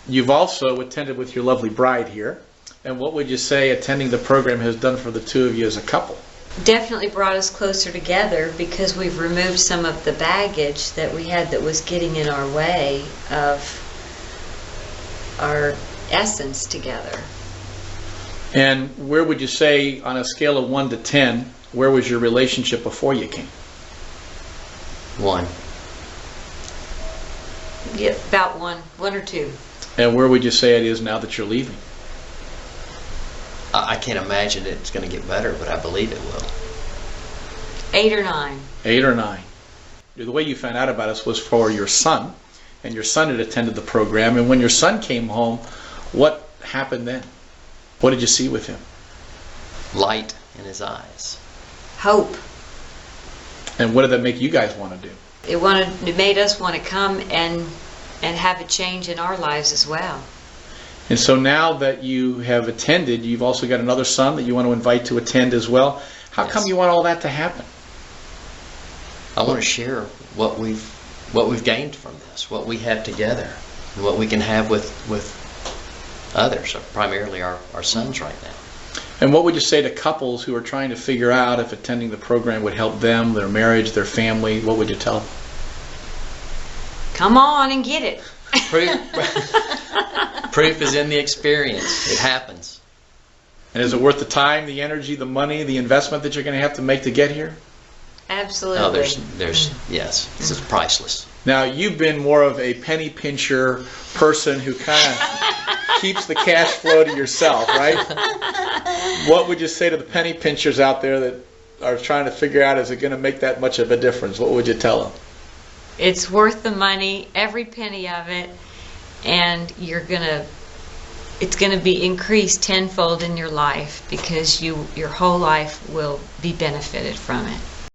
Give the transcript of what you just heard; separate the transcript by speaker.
Speaker 1: You've also attended with your lovely bride here. And what would you say attending the program has done for the two of you as a couple?
Speaker 2: Definitely brought us closer together because we've removed some of the baggage that we had that was getting in our way of our essence together.
Speaker 1: And where would you say, on a scale of 1 to 10, where was your relationship before you came?
Speaker 3: 1.
Speaker 2: Yeah, about one or two.
Speaker 1: And where would you say it is now that you're leaving?
Speaker 3: I can't imagine it's going to get better, but I believe it will.
Speaker 2: 8 or 9.
Speaker 1: 8 or 9. The way you found out about us was for your son, and your son had attended the program. And when your son came home, what happened then? What did you see with him?
Speaker 3: Light in his eyes.
Speaker 2: Hope.
Speaker 1: And what did that make you guys want to do?
Speaker 2: It made us want to come and have a change in our lives as well.
Speaker 1: And so now that you have attended, you've also got another son that you want to invite to attend as well. How come you want all that to happen?
Speaker 3: I want to share what we've gained from this, what we have together, and what we can have with others, primarily our sons right now.
Speaker 1: And what would you say to couples who are trying to figure out if attending the program would help them, their marriage, their family? What would you tell them?
Speaker 2: Come on and get it.
Speaker 3: Proof is in the experience. It happens.
Speaker 1: And is it worth the time, the energy, the money, the investment that you're going to have to make to get here?
Speaker 2: Absolutely.
Speaker 3: Oh, yes, this is priceless.
Speaker 1: Now, you've been more of a penny pincher person who kind of keeps the cash flow to yourself, right? What would you say to the penny pinchers out there that are trying to figure out, is it going to make that much of a difference? What would you tell them?
Speaker 2: It's worth the money, every penny of it, and it's going to be increased tenfold in your life because your whole life will be benefited from it.